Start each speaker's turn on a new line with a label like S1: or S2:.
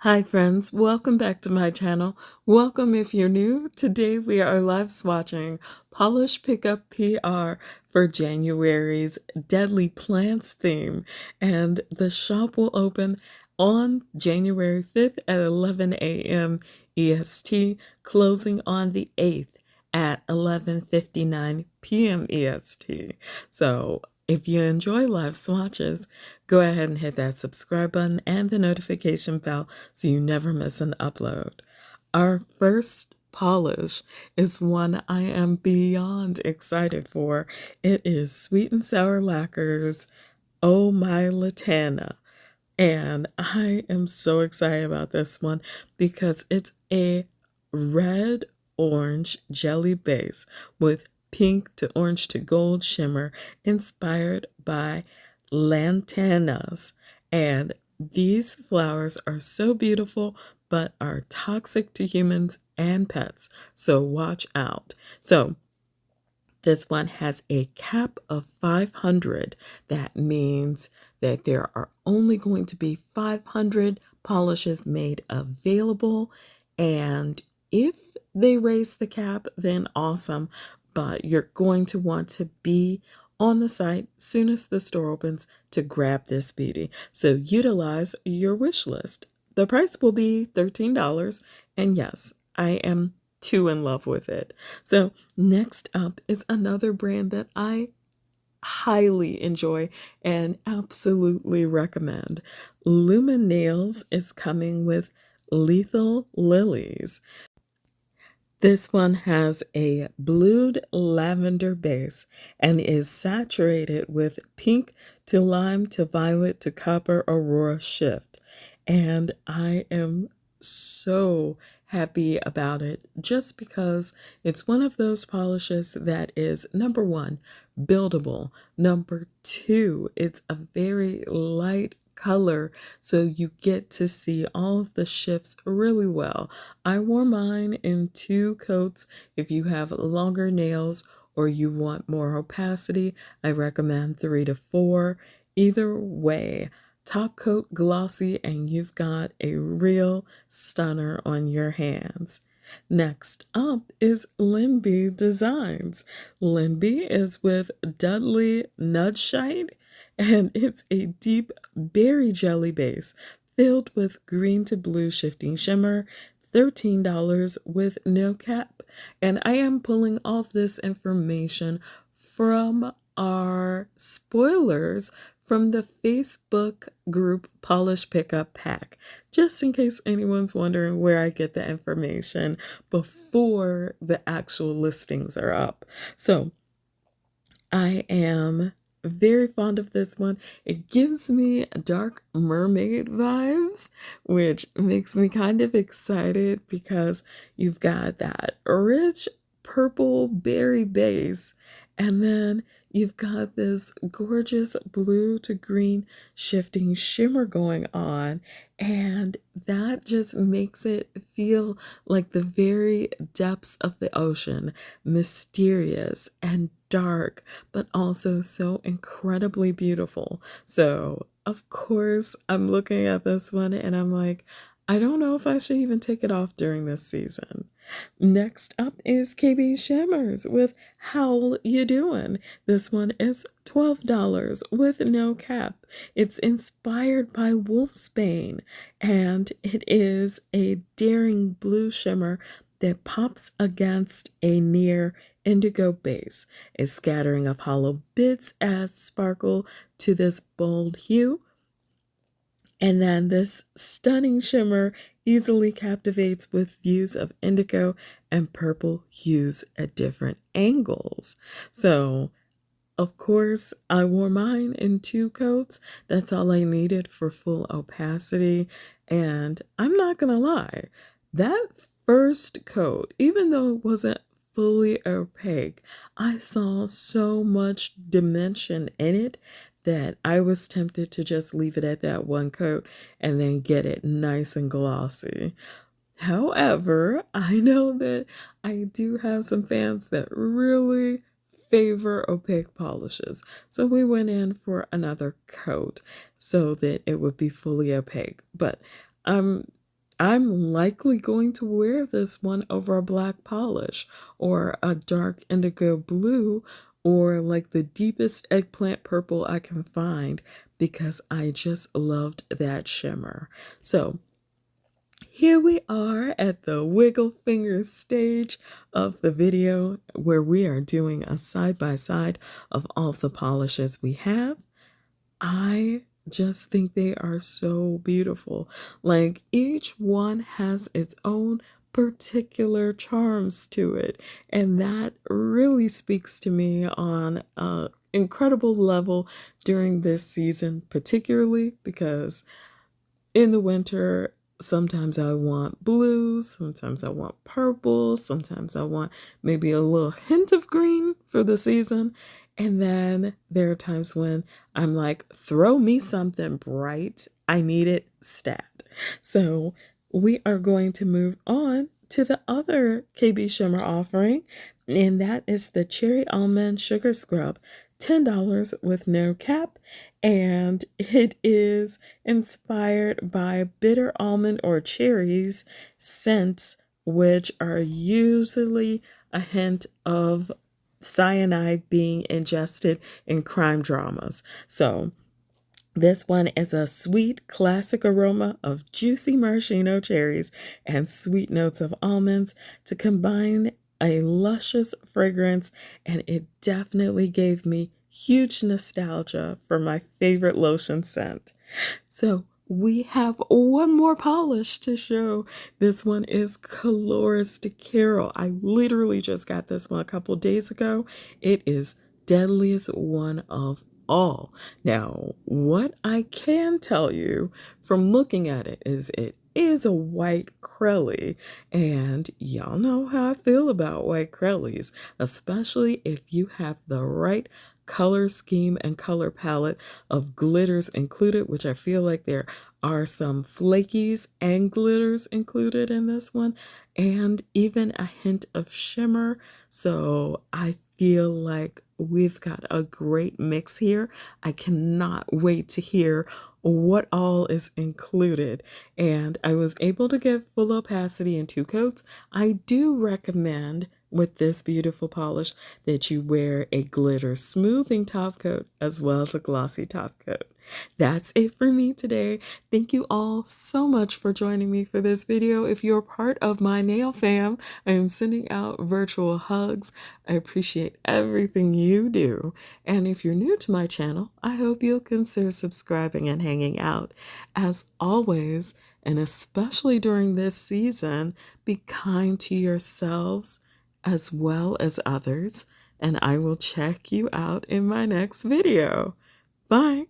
S1: Hi friends, welcome back to my channel. Welcome if you're new. Today we are live swatching Polish Pickup PR for January's Deadly Plants theme, and the shop will open on January 5th at 11 a.m. EST, closing on the 8th at 11:59 p.m. EST. So if you enjoy live swatches, go ahead and hit that subscribe button and the notification bell so you never miss an upload. Our first polish is one I am beyond excited for. It is Sweet and Sour Lacquer's Oh My Latana. And I am so excited about this one because it's a red orange jelly base with pink to orange to gold shimmer inspired by lantanas. And these flowers are so beautiful but are toxic to humans and pets. So watch out. So this one has a cap of 500. That means that there are only going to be 500 polishes made available. And if they raise the cap, then awesome. But you're going to want to be on the site soon as the store opens to grab this beauty. So utilize your wish list. The price will be $13. And yes, I am too in love with it. So next up is another brand that I highly enjoy and absolutely recommend. Luma Nails is coming with Lethal Lilies. This one has a blued lavender base and is saturated with pink to lime to violet to copper aurora shift. And I am so happy about it just because it's one of those polishes that is number one, buildable. Number two, it's a very light color, so you get to see all of the shifts really well. I wore mine in 2 coats. If you have longer nails or you want more opacity, I recommend 3 to 4. Either way, top coat glossy and you've got a real stunner on your hands. Next up is Lindy Designs. Lindy is with Dudley Nudshite, and it's a deep berry jelly base filled with green to blue shifting shimmer, $13 with no cap. And I am pulling off this information from our spoilers from the Facebook group Polish Pickup Pack, just in case anyone's wondering where I get the information before the actual listings are up. So I am very fond of this one. It gives me dark mermaid vibes, which makes me kind of excited because you've got that rich purple berry base, and then you've got this gorgeous blue to green shifting shimmer going on, and that just makes it feel like the very depths of the ocean, mysterious and dark, but also so incredibly beautiful. So, of course, I'm looking at this one and I'm like, I don't know if I should even take it off during this season. Next up is KB Shimmers with How You Doing? This one is $12 with no cap. It's inspired by Wolfsbane, and it is a daring blue shimmer that pops against a near indigo base. A scattering of hollow bits adds sparkle to this bold hue. And then this stunning shimmer easily captivates with views of indigo and purple hues at different angles. So, of course, I wore mine in 2 coats. That's all I needed for full opacity. And I'm not going to lie, that first coat, even though it wasn't fully opaque, I saw so much dimension in it that I was tempted to just leave it at that 1 coat and then get it nice and glossy. However, I know that I do have some fans that really favor opaque polishes. So we went in for another coat so that it would be fully opaque. But I'm I'm likely going to wear this one over a black polish or a dark indigo blue or like the deepest eggplant purple I can find because I just loved that shimmer. So here we are at the wiggle finger stage of the video where we are doing a side by side of all of the polishes we have. I just think they are so beautiful. Like each one has its own particular charms to it, and that really speaks to me on an incredible level during this season, particularly because in the winter, sometimes I want blues, sometimes I want purple, sometimes I want maybe a little hint of green for the season. And then there are times when I'm like, throw me something bright. I need it stat. So we are going to move on to the other KB Shimmer offering, and that is the Cherry Almond Sugar Scrub, $10 with no cap, and it is inspired by bitter almond or cherries scents, which are usually a hint of cyanide being ingested in crime dramas. So this one is a sweet, classic aroma of juicy maraschino cherries and sweet notes of almonds to combine a luscious fragrance, and it definitely gave me huge nostalgia for my favorite lotion scent. So we have one more polish to show. This one is Calores De Carol. I literally just got this one a couple days ago. It is deadliest one of all. Now, what I can tell you from looking at it is a white Crelly, and y'all know how I feel about white Crellys, especially if you have the right color scheme and color palette of glitters included, which I feel like there are some flakies and glitters included in this one, and even a hint of shimmer. So I feel like we've got a great mix here. I cannot wait to hear what all is included. And I was able to get full opacity in 2 coats. I do recommend with this beautiful polish that you wear a glitter smoothing top coat as well as a glossy top coat. That's it for me today. Thank you all so much for joining me for this video. If you're part of my nail fam, I am sending out virtual hugs. I appreciate everything you do. And if you're new to my channel, I hope you'll consider subscribing and hanging out. As always, and especially during this season, be kind to yourselves as well as others, and I will check you out in my next video. Bye.